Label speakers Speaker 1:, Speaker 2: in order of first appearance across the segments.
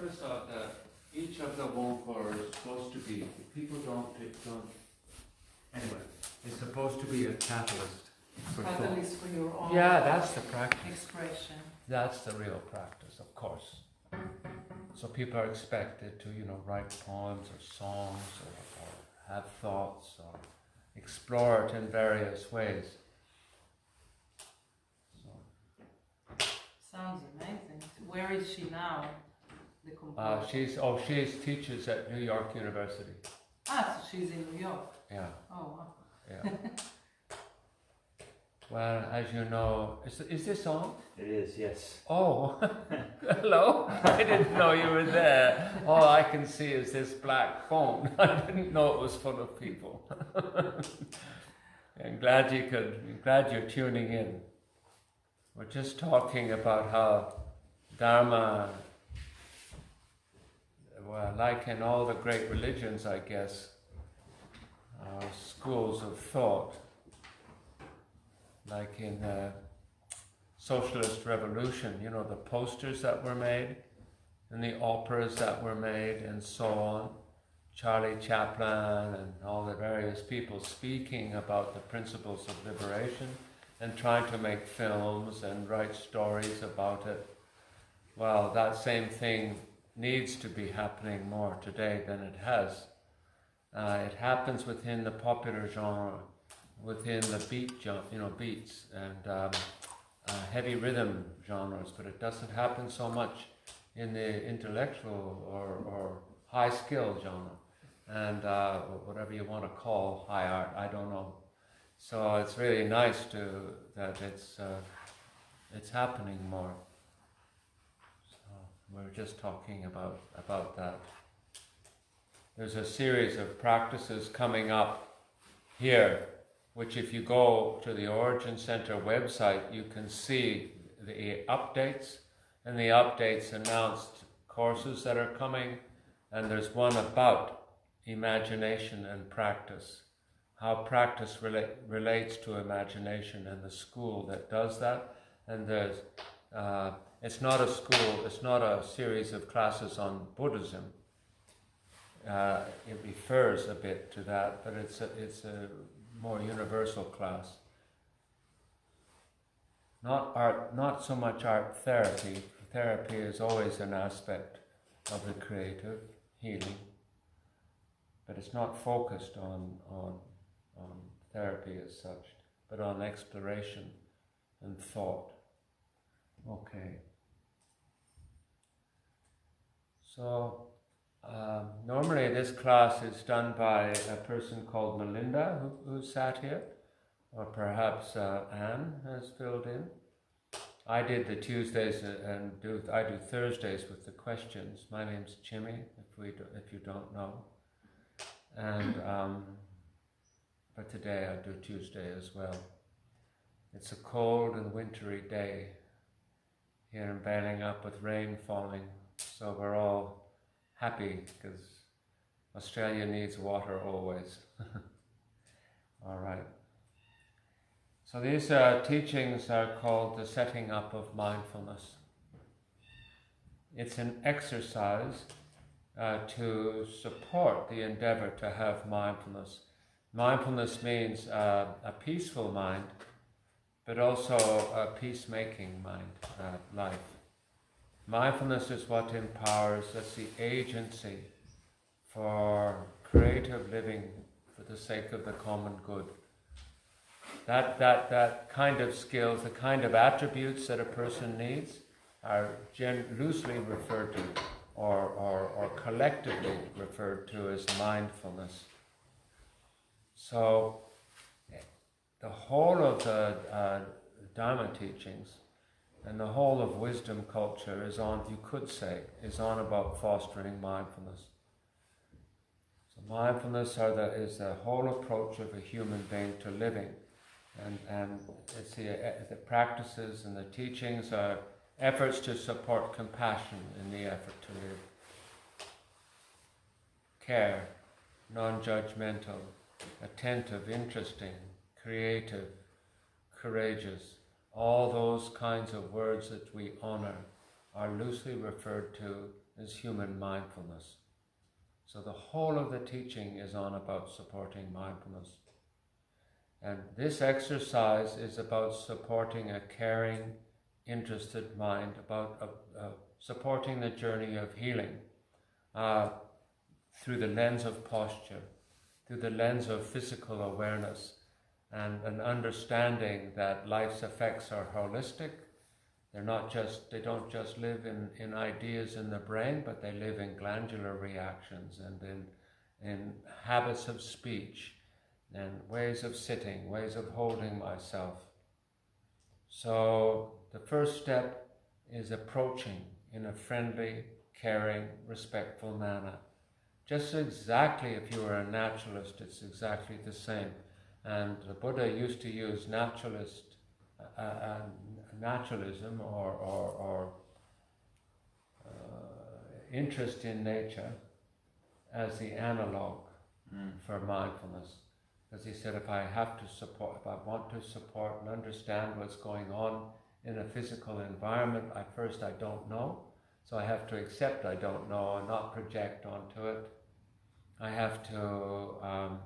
Speaker 1: purpose of each of the Wongkor is supposed to be, people don't, anyway, it's supposed to be a catalyst for thought.
Speaker 2: Catalyst for your own
Speaker 1: That's the practice.
Speaker 2: expression.
Speaker 1: That's the real practice, of course. So people are expected to, write poems or songs or have thoughts or explore it in various ways.
Speaker 2: Sounds amazing. Where is she now? The composer?
Speaker 1: She teaches at New York University.
Speaker 2: So she's in New York.
Speaker 1: Yeah.
Speaker 2: Oh wow.
Speaker 1: Yeah. Well, as you know, is this on?
Speaker 3: It is, yes.
Speaker 1: Oh, hello. I didn't know you were there. All I can see is this black phone. I didn't know it was full of people. I'm glad you're tuning in. We're just talking about how Dharma, well, like in all the great religions, I guess, are schools of thought. Like in the socialist revolution, the posters that were made, and the operas that were made, and so on. Charlie Chaplin and all the various people speaking about the principles of liberation and trying to make films and write stories about it. Well, that same thing needs to be happening more today than it has. It happens within the popular genre, within the beats and heavy rhythm genres, but it doesn't happen so much in the intellectual or high skill genre, and whatever you want to call high art, I don't know. So it's really nice that it's happening more. So we're just talking about that. There's a series of practices coming up here, which if you go to the Origin Center website, you can see the updates, and the updates announced courses that are coming, and there's one about imagination and practice, how practice relates to imagination, and the school that does that. And there's, it's not a school, it's not a series of classes on Buddhism. It refers a bit to that, but it's a more universal class. Not so much art therapy. Therapy is always an aspect of the creative healing, but it's not focused on therapy as such, but on exploration and thought. Okay. So normally this class is done by a person called Melinda who sat here, or perhaps Anne has filled in. I did the Tuesdays and I do Thursdays with the questions. My name's Chimé, if you don't know. And but today I do Tuesday as well. It's a cold and wintry day here in Balingup with rain falling, so we're all happy because Australia needs water always. All right. So these teachings are called the setting up of mindfulness. It's an exercise to support the endeavor to have mindfulness. Mindfulness means a peaceful mind, but also a peacemaking mind, life. Mindfulness is what empowers, that's the agency for creative living for the sake of the common good. That kind of skills, the kind of attributes that a person needs are loosely referred to or collectively referred to as mindfulness. So the whole of the Dharma teachings and the whole of wisdom culture is on about fostering mindfulness. So mindfulness is the whole approach of a human being to living. And it's the practices and the teachings are efforts to support compassion in the effort to live. Care, non-judgmental, attentive, interesting, creative, courageous. All those kinds of words that we honor are loosely referred to is human mindfulness. So the whole of the teaching is on about supporting mindfulness. And this exercise is about supporting a caring, interested mind, about supporting the journey of healing through the lens of posture, through the lens of physical awareness, and an understanding that life's effects are holistic. They don't just live in ideas in the brain, but they live in glandular reactions and in habits of speech and ways of sitting, ways of holding myself. So the first step is approaching in a friendly, caring, respectful manner. Just exactly, if you were a naturalist, it's exactly the same. And the Buddha used to use naturalism or interest in nature as the analog for mindfulness. Because he said, if I want to support and understand what's going on in a physical environment, I don't know. So I have to accept I don't know and not project onto it. I have to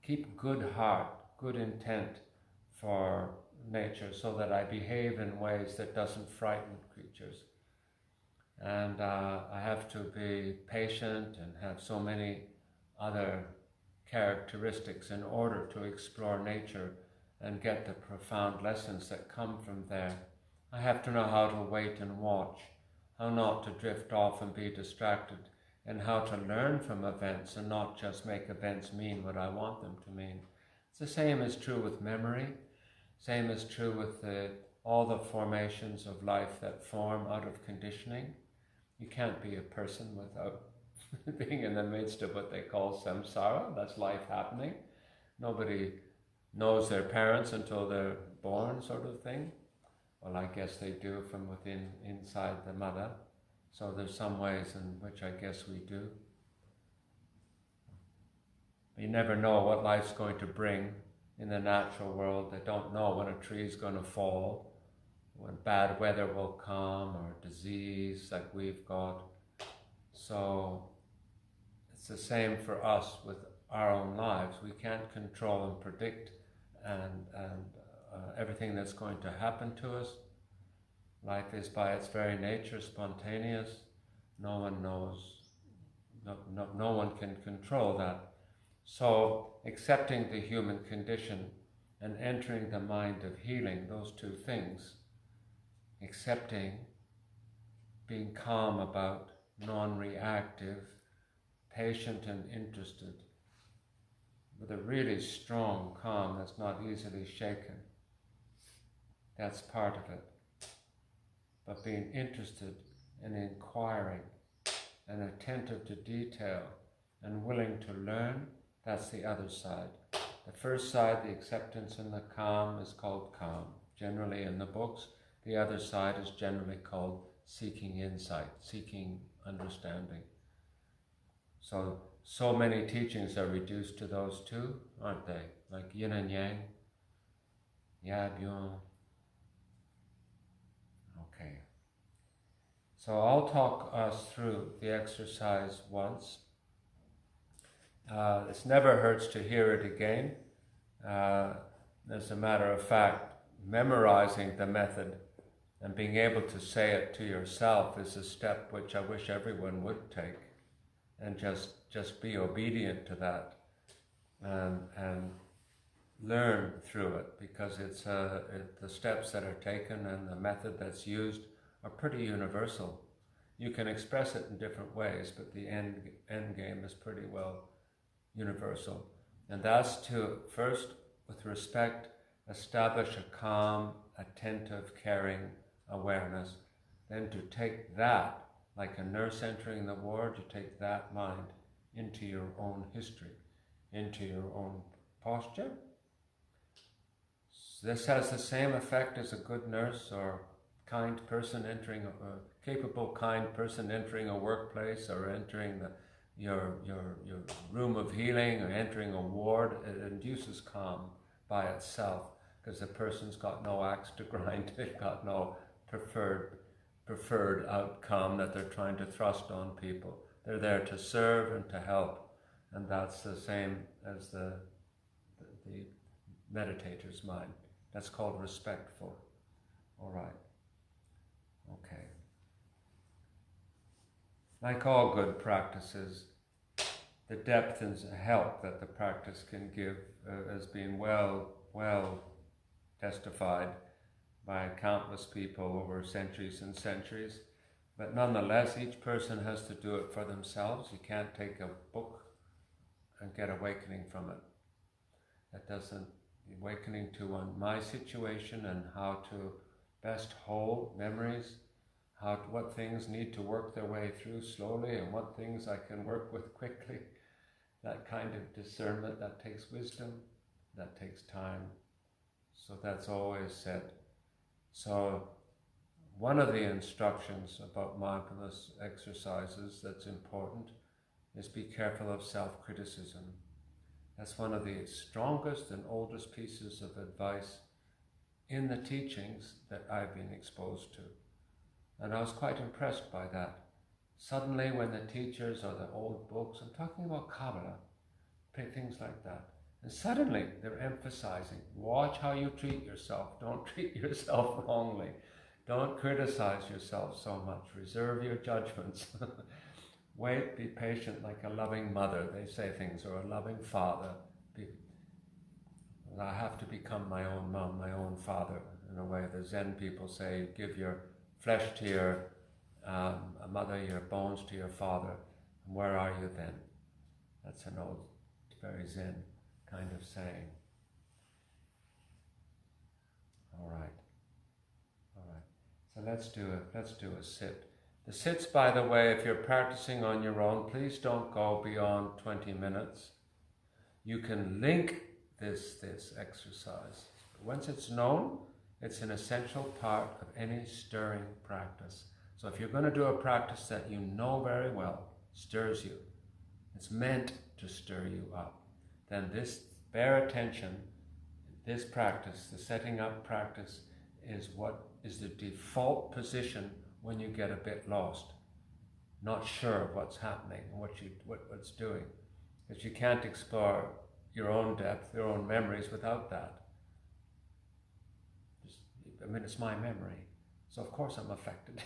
Speaker 1: keep good heart, good intent for nature so that I behave in ways that doesn't frighten creatures. And I have to be patient and have so many other characteristics in order to explore nature and get the profound lessons that come from there. I have to know how to wait and watch, how not to drift off and be distracted, and how to learn from events and not just make events mean what I want them to mean. It's the same is true with memory, same is true with all the formations of life that form out of conditioning. You can't be a person without being in the midst of what they call samsara. That's life happening. Nobody knows their parents until they're born, sort of thing. Well, I guess they do from within, inside the mother. So there's some ways in which I guess we do. You never know what life's going to bring in the natural world. They don't know when a tree is going to fall, when bad weather will come, or disease like we've got. So it's the same for us with our own lives. We can't control and predict and everything that's going to happen to us. Life is by its very nature spontaneous. No one knows, no one can control that. So accepting the human condition and entering the mind of healing, those two things, accepting, being calm about, non-reactive, patient and interested, with a really strong calm that's not easily shaken. That's part of it. But being interested and inquiring and attentive to detail and willing to learn, that's the other side. The first side, the acceptance and the calm, is called calm, generally in the books. The other side is generally called seeking insight, seeking understanding. So many teachings are reduced to those two, aren't they? Like yin and yang, ya, byun. Okay. So I'll talk us through the exercise once. It never hurts to hear it again. As a matter of fact, memorizing the method and being able to say it to yourself is a step which I wish everyone would take, and just be obedient to that and learn through it, because it's the steps that are taken and the method that's used are pretty universal. You can express it in different ways, but the end game is pretty well universal. And that's to first, with respect, establish a calm, attentive, caring awareness. Then to take that, like a nurse entering the ward, you take that mind into your own history, into your own posture. This has the same effect as a good nurse or kind person entering a capable, kind person entering a workplace or entering your room of healing or entering a ward. It induces calm by itself, because the person's got no axe to grind, they've got no preferred preferred outcome that they're trying to thrust on people. They're there to serve and to help, and that's the same as the meditator's mind. That's called respectful. All right. Okay. Like all good practices, the depth and help that the practice can give has been well testified by countless people over centuries and centuries. But nonetheless, each person has to do it for themselves. You can't take a book and get awakening from it. That doesn't, awakening to my situation and how to best hold memories, what things need to work their way through slowly and what things I can work with quickly. That kind of discernment, that takes wisdom, that takes time. So that's always said. So one of the instructions about mindfulness exercises that's important is be careful of self-criticism. That's one of the strongest and oldest pieces of advice in the teachings that I've been exposed to. And I was quite impressed by that. Suddenly when the teachers or the old books, I'm talking about Kabbalah, things like that, and suddenly they're emphasizing, watch how you treat yourself, don't treat yourself wrongly, don't criticize yourself so much, reserve your judgments. Wait, be patient like a loving mother, they say things, or a loving father. I have to become my own mom, my own father, in a way. The Zen people say, give your flesh to your mother, your bones to your father, and where are you then? That's an old, very Zen kind of saying. All right. So let's do a sit. The sits, by the way, if you're practicing on your own, please don't go beyond 20 minutes. You can link this exercise. Once it's known, it's an essential part of any stirring practice. So if you're going to do a practice that you know very well, stirs you, it's meant to stir you up, then this, bear attention, this practice, the setting up practice, is what is the default position when you get a bit lost, not sure of what's happening and what's doing. Because you can't explore your own depth, your own memories without that. It's my memory, so of course I'm affected.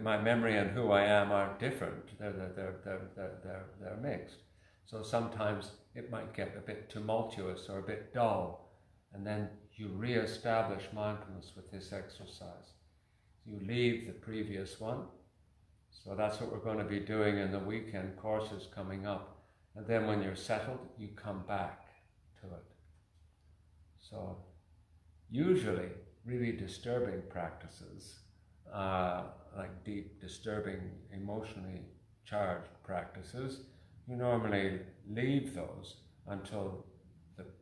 Speaker 1: My memory and who I am are different. They're mixed. So sometimes it might get a bit tumultuous or a bit dull, and then you re-establish mindfulness with this exercise. You leave the previous one. So that's what we're going to be doing in the weekend courses coming up. And then when you're settled, you come back to it. So usually really disturbing practices, like deep, disturbing, emotionally charged practices, you normally leave those until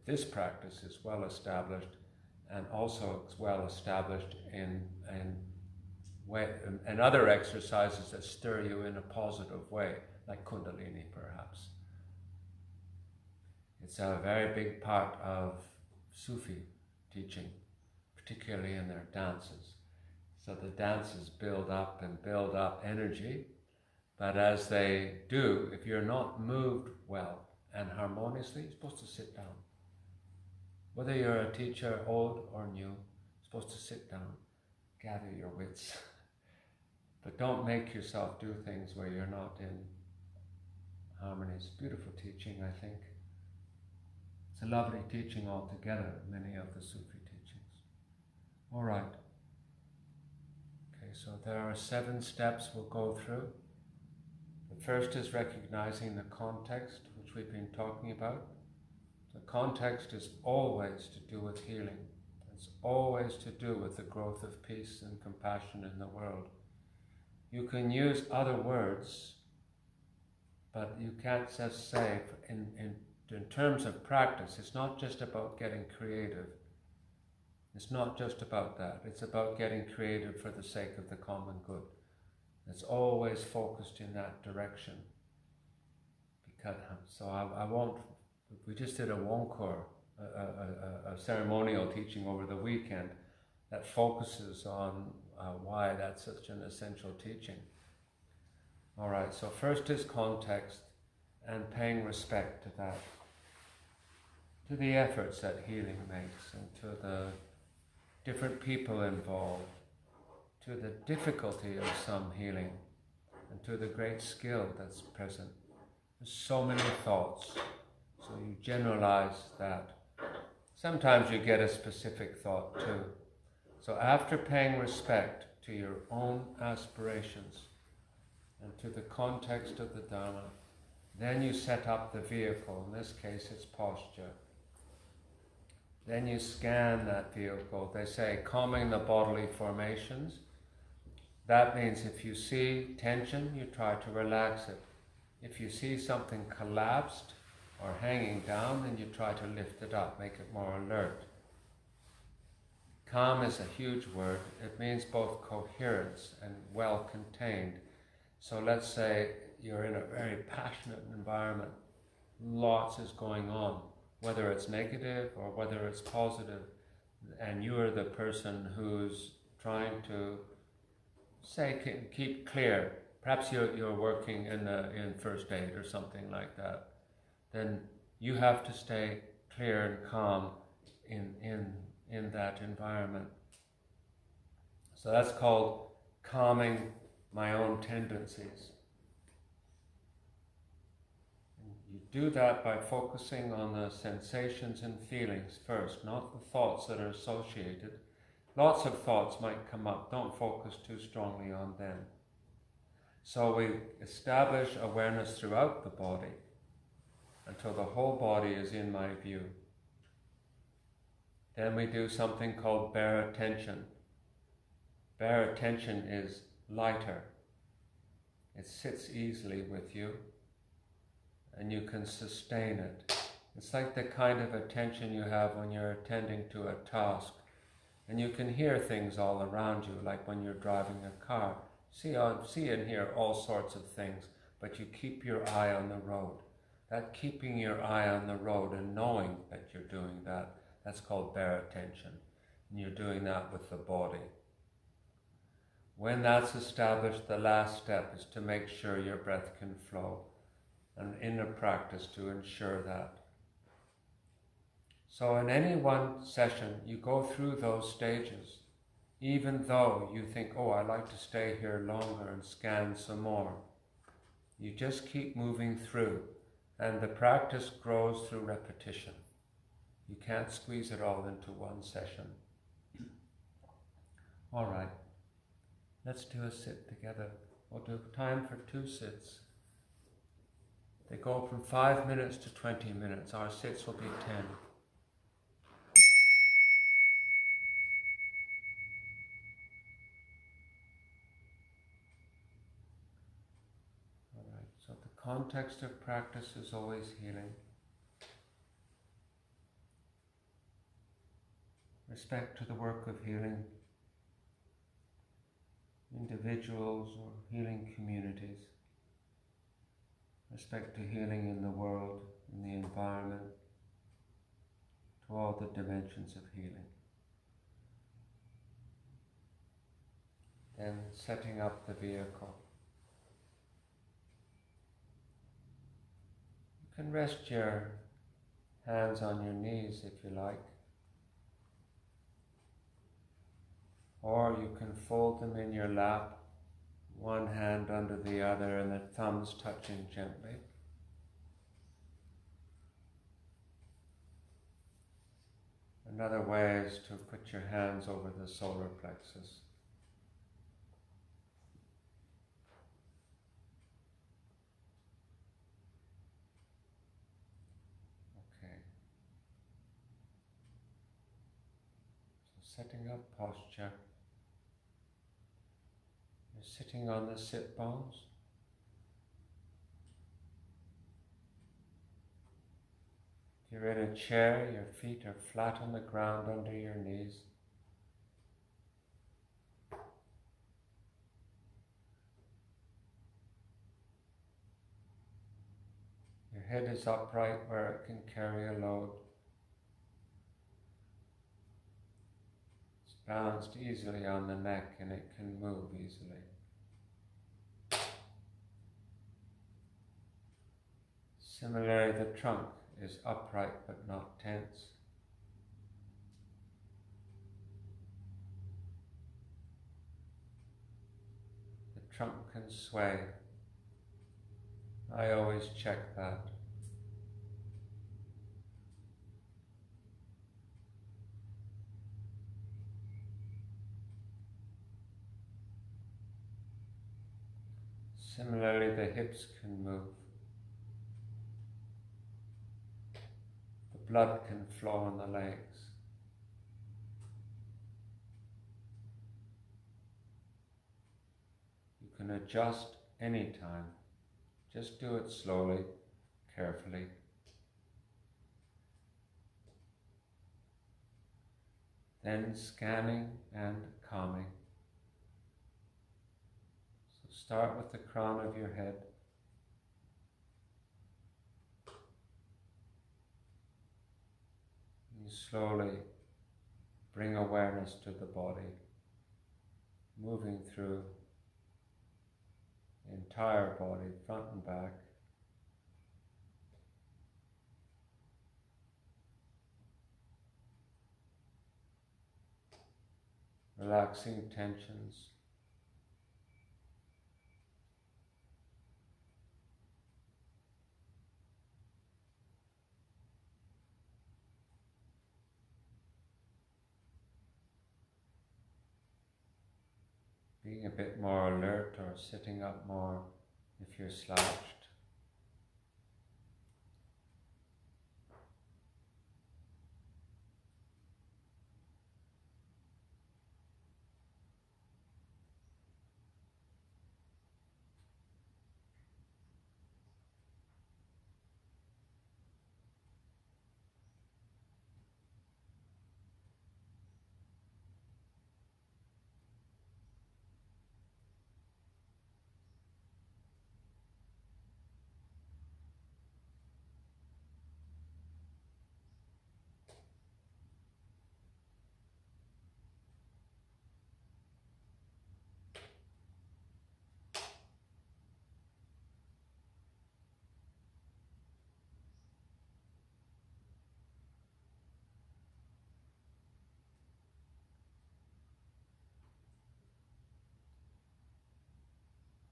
Speaker 1: this practice is well established, and also it's well established in other exercises that stir you in a positive way, like Kundalini perhaps. It's a very big part of Sufi teaching, particularly in their dances. So the dances build up energy, but as they do, if you're not moved well and harmoniously, you're supposed to sit down. Whether you're a teacher, old or new, you're supposed to sit down, gather your wits. But don't make yourself do things where you're not in harmony. It's beautiful teaching, I think. It's a lovely teaching altogether, many of the Sufi teachings. All right. Okay, so there are 7 steps we'll go through. The first is recognizing the context, which we've been talking about. The context is always to do with healing. It's always to do with the growth of peace and compassion in the world. You can use other words, but you can't just say, in terms of practice, it's not just about getting creative. It's not just about that. It's about getting creative for the sake of the common good. It's always focused in that direction. So I won't. We just did a Wonkor, a ceremonial teaching over the weekend that focuses on why that's such an essential teaching. All right, so first is context and paying respect to that, to the efforts that healing makes and to the different people involved, to the difficulty of some healing and to the great skill that's present. There's so many thoughts, so you generalize that. Sometimes you get a specific thought too. So after paying respect to your own aspirations and to the context of the Dharma, then you set up the vehicle. In this case, it's posture. Then you scan that vehicle. They say calming the bodily formations. That means if you see tension, you try to relax it. If you see something collapsed or hanging down, then you try to lift it up, make it more alert. Calm is a huge word. It means both coherence and well contained. So let's say you're in a very passionate environment. Lots is going on, whether it's negative or whether it's positive, and you are the person who's trying to keep clear. Perhaps you're working in first aid or something like that. Then you have to stay clear and calm in that environment. So that's called calming my own tendencies. You do that by focusing on the sensations and feelings first, not the thoughts that are associated. Lots of thoughts might come up. Don't focus too strongly on them. So we establish awareness throughout the body until the whole body is in my view. Then we do something called bare attention. Bare attention is lighter. It sits easily with you and you can sustain it. It's like the kind of attention you have when you're attending to a task and you can hear things all around you, like when you're driving a car. See and hear all sorts of things, but you keep your eye on the road. That keeping your eye on the road and knowing that you're doing that, that's called bare attention. And you're doing that with the body. When that's established, the last step is to make sure your breath can flow, an inner practice to ensure that. So in any one session, you go through those stages, even though you think, oh, I'd like to stay here longer and scan some more. You just keep moving through, and the practice grows through repetition. You can't squeeze it all into one session. All right, let's do a sit together. We'll do time for 2 sits. They go from 5 minutes to 20 minutes. Our sits will be 10. All right, so the context of practice is always healing. Respect to the work of healing individuals or healing communities. Respect to healing in the world, in the environment, to all the dimensions of healing. Then setting up the vehicle. You can rest your hands on your knees if you like. Or you can fold them in your lap, one hand under the other and the thumbs touching gently. Another way is to put your hands over the solar plexus. Okay. So setting up posture. You're sitting on the sit bones. If you're in a chair, your feet are flat on the ground under your knees. Your head is upright where it can carry a load. balanced easily on the neck and it can move easily. Similarly, the trunk is upright but not tense. The trunk can sway. I always check that. Similarly, the hips can move. The blood can flow in the legs. You can adjust anytime. Just do it slowly, carefully. Then scanning and calming. So start with the crown of your head. You slowly bring awareness to the body, moving through the entire body, front and back. Relaxing tensions. Being a bit more alert or sitting up more if you're slouched.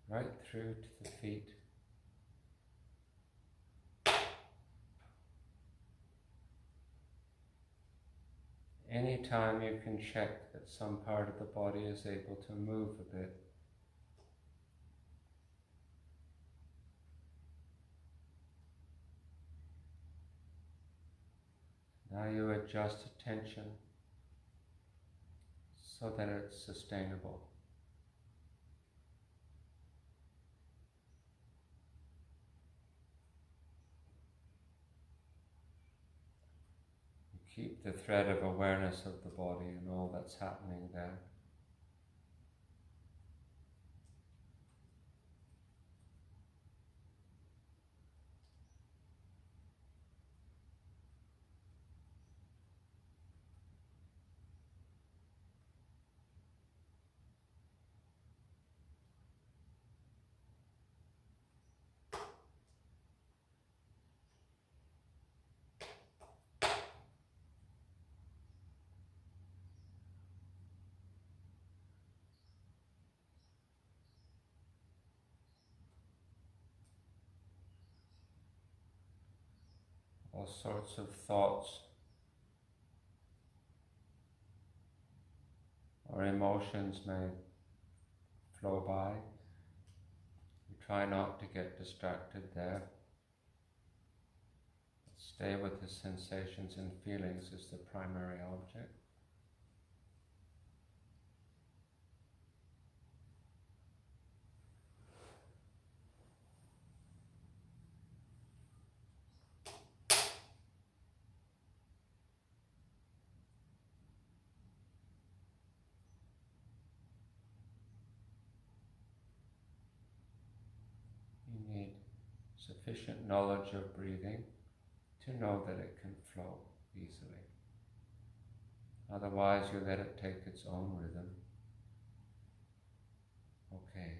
Speaker 1: Right through to the feet. Anytime you can check that some part of the body is able to move a bit. Now you adjust attention so that it's sustainable. Keep the thread of awareness of the body and all that's happening there. All sorts of thoughts or emotions may flow by. You try not to get distracted there. Stay with the sensations and feelings as the primary object. You need sufficient knowledge of breathing to know that it can flow easily. Otherwise, you let it take its own rhythm. Okay.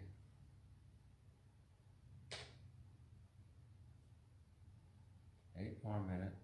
Speaker 1: Eight more minutes.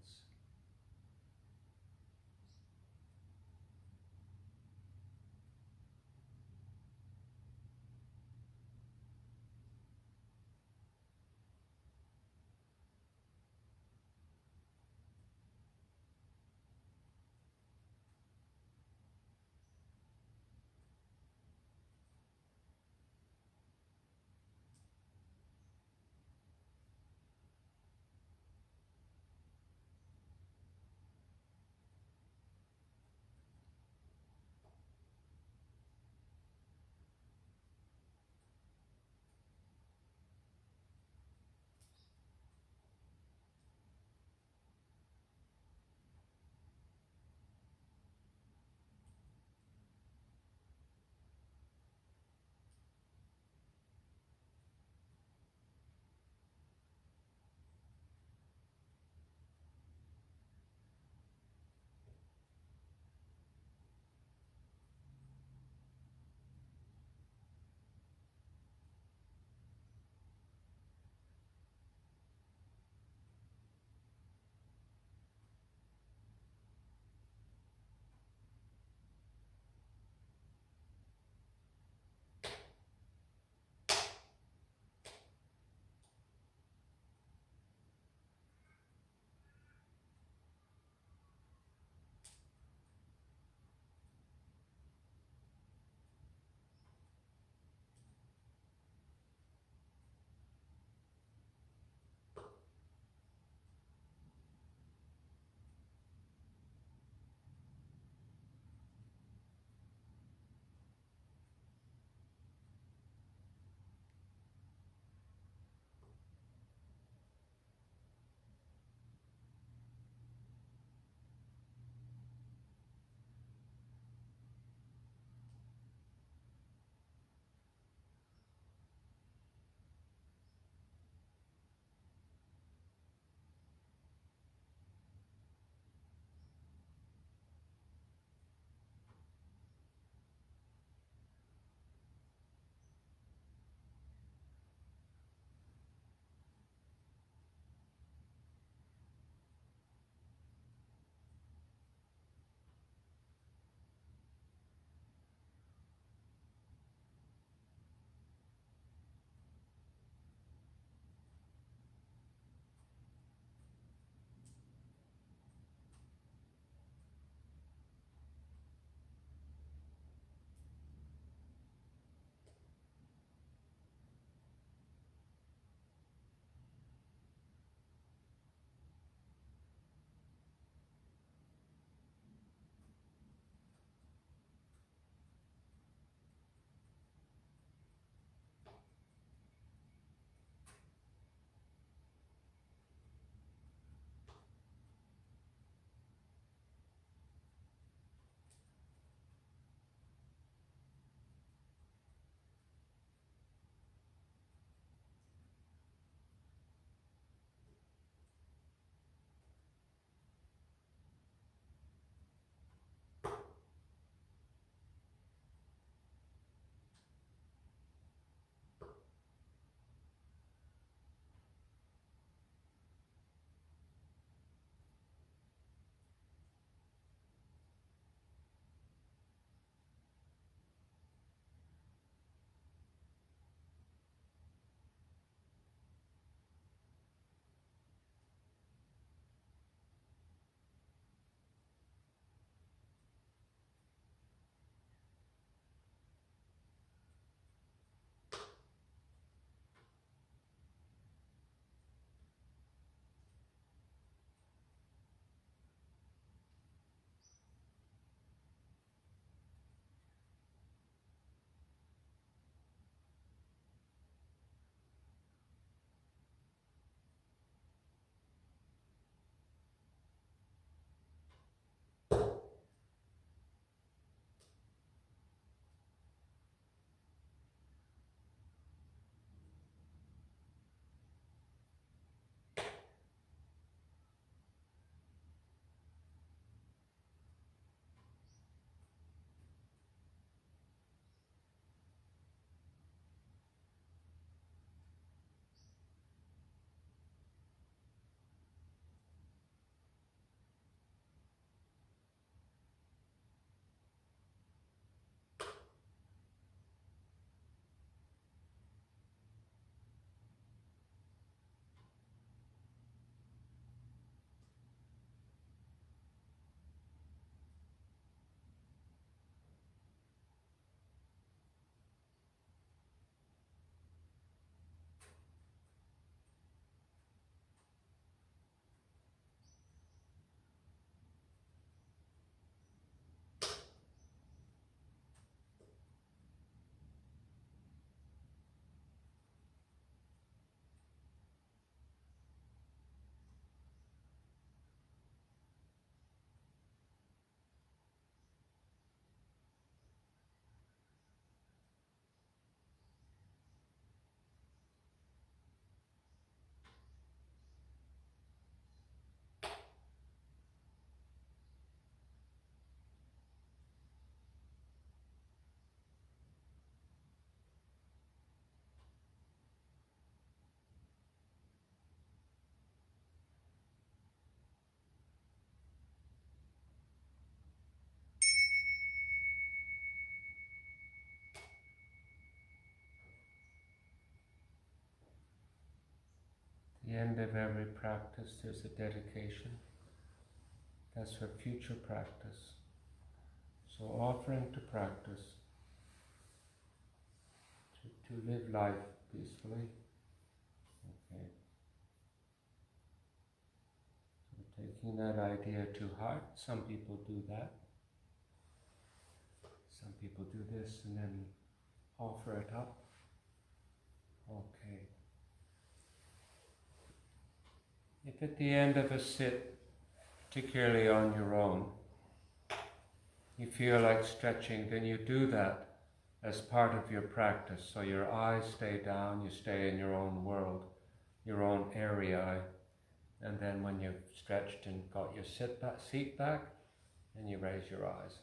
Speaker 1: end of every practice, there's a dedication. That's for future practice. So offering to practice, to live life peacefully. Okay. So taking that idea to heart, some people do that. Some people do this and then offer it up. Okay. If at the end of a sit, particularly on your own, you feel like stretching, then you do that as part of your practice. So your eyes stay down, you stay in your own world, your own area, and then when you've stretched and got your seat back, then you raise your eyes.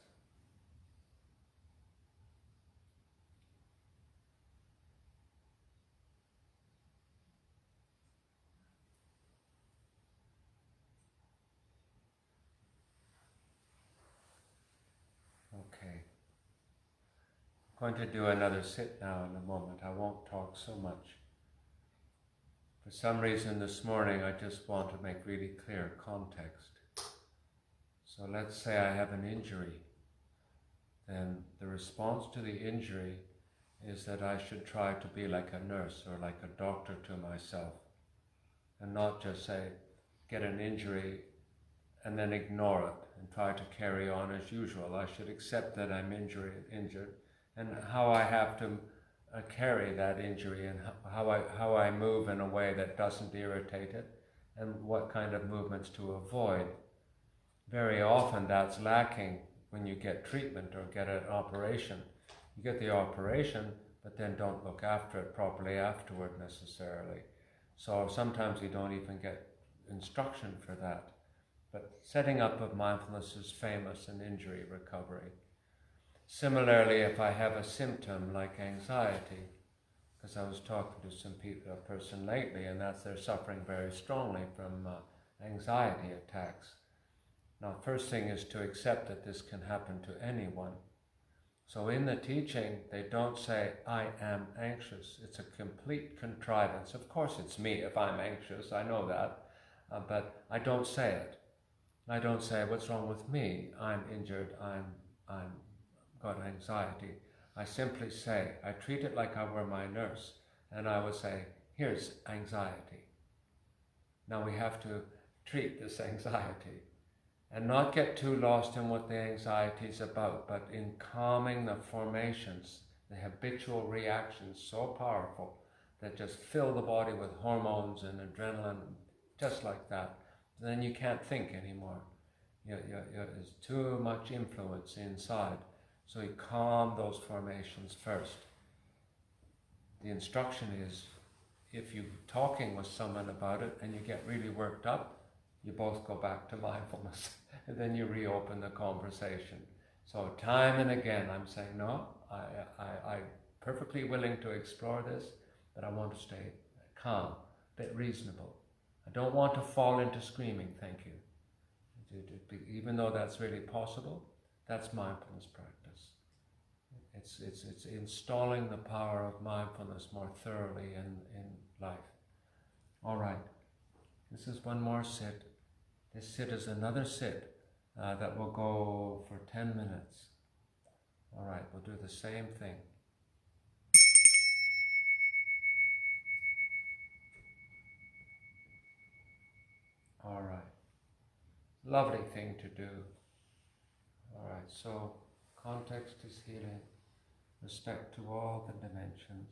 Speaker 1: Okay. I'm going to do another sit now in a moment. I won't talk so much. For some reason this morning I just want to make really clear context. So let's say I have an injury. Then the response to the injury is that I should try to be like a nurse or like a doctor to myself. And not just say, get an injury and then ignore it and try to carry on as usual. I should accept that I'm injured and how I have to carry that injury and how I move in a way that doesn't irritate it and what kind of movements to avoid. Very often that's lacking when you get treatment or get an operation. You get the operation, but then don't look after it properly afterward necessarily. So sometimes you don't even get instruction for that. But setting up of mindfulness is famous in injury recovery. Similarly, if I have a symptom like anxiety, because I was talking to a person lately, and they're suffering very strongly from anxiety attacks. Now, first thing is to accept that this can happen to anyone. So in the teaching, they don't say, I am anxious. It's a complete contrivance. Of course it's me if I'm anxious, I know that, but I don't say it. I don't say, what's wrong with me? I'm injured, I'm got anxiety. I simply say, I treat it like I were my nurse, and I would say, here's anxiety. Now we have to treat this anxiety and not get too lost in what the anxiety is about, but in calming the formations, the habitual reactions so powerful that just fill the body with hormones and adrenaline, just like that. Then you can't think anymore. There's too much influence inside. So you calm those formations first. The instruction is, if you're talking with someone about it and you get really worked up, you both go back to mindfulness and then you reopen the conversation. So time and again I'm saying, no, I'm perfectly willing to explore this, but I want to stay calm, a bit reasonable. I don't want to fall into screaming, thank you. Even though that's really possible, that's mindfulness practice. It's installing the power of mindfulness more thoroughly in life. All right, this is one more sit. This sit is another sit that will go for 10 minutes. All right, we'll do the same thing. All right, lovely thing to do. All right, so context is healing, respect to all the dimensions,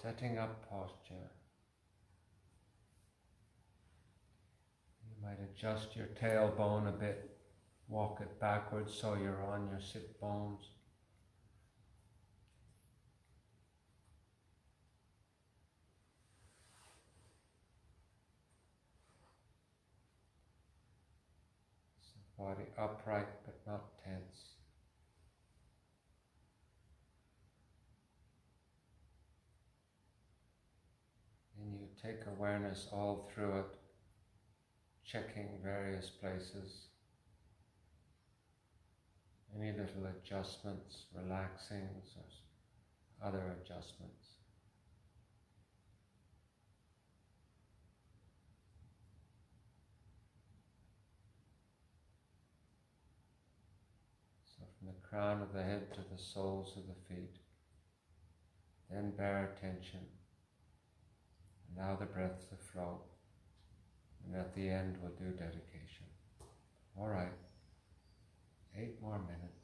Speaker 1: setting up posture. You might adjust your tailbone a bit, walk it backwards so you're on your sit bones. So body upright but not tense. And you take awareness all through it, checking various places, any little adjustments, relaxings, or other adjustments. crown of the head to the soles of the feet. Then bare attention. Allow the breath to flow. And at the end we'll do dedication. All right. 8 more minutes.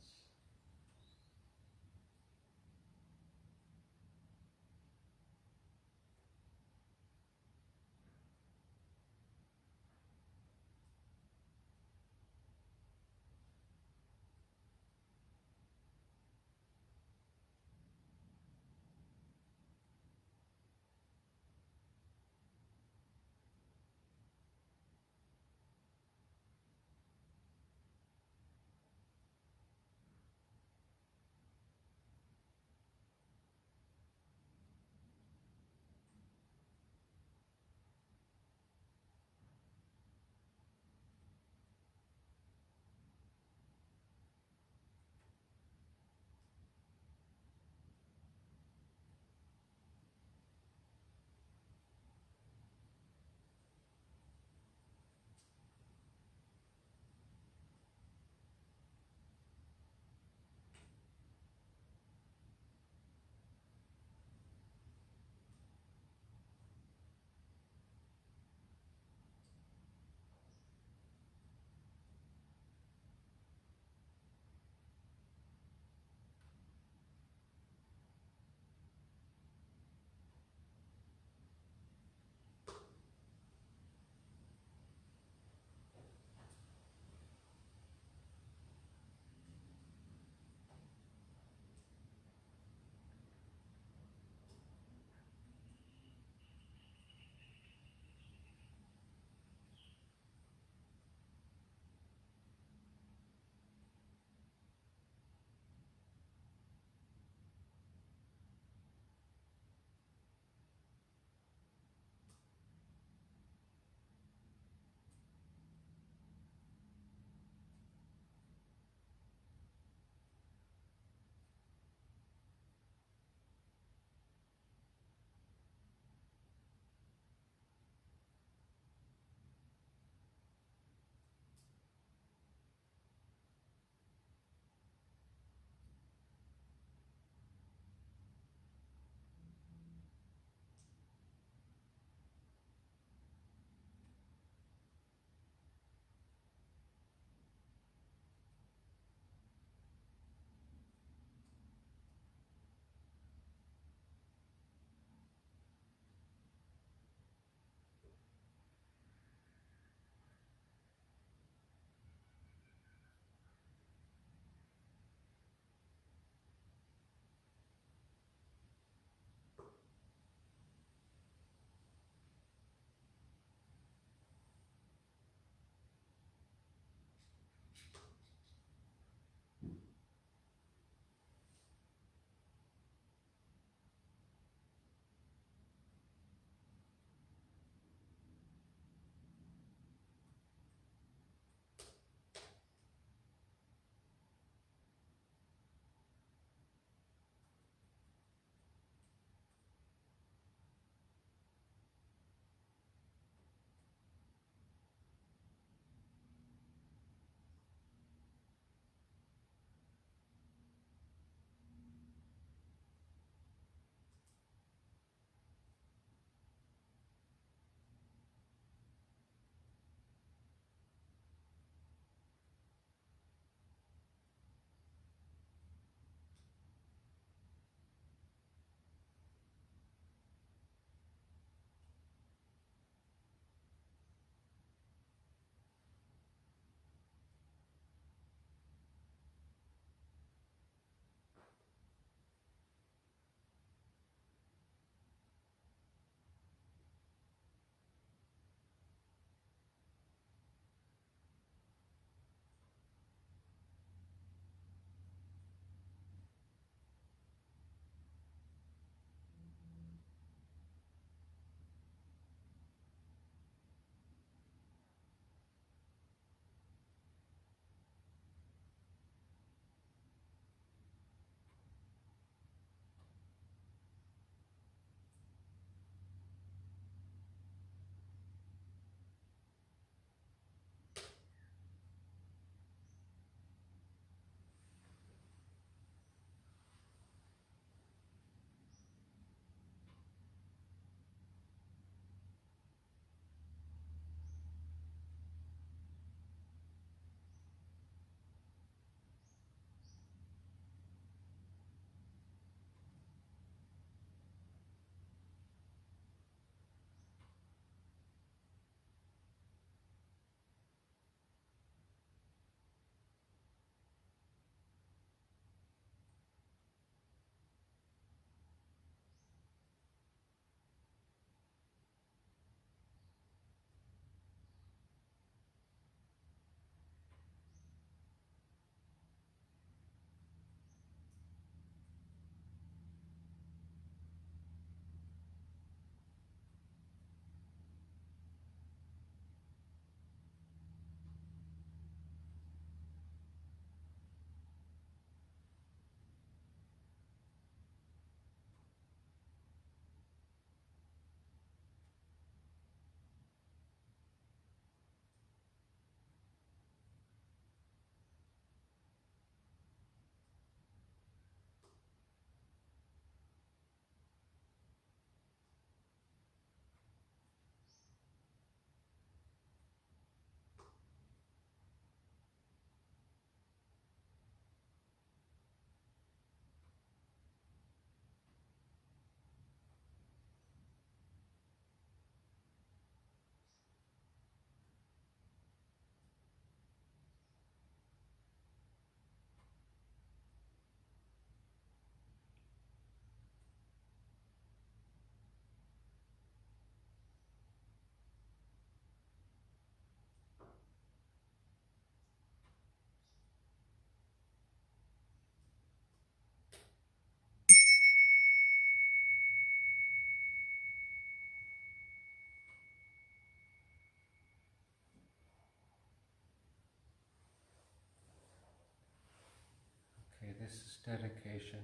Speaker 1: dedication.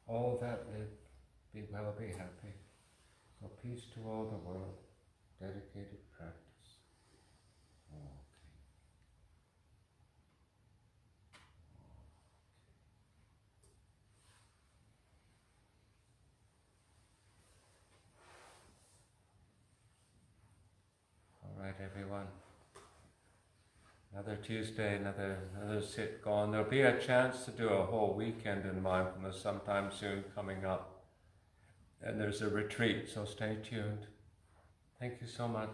Speaker 1: All that live, be well, be happy. So peace to all the world. Dedicated practice. Okay. All right, everyone. Another Tuesday, another sit gone. There'll be a chance to do a whole weekend in mindfulness sometime soon coming up. And there's a retreat, so stay tuned. Thank you so much.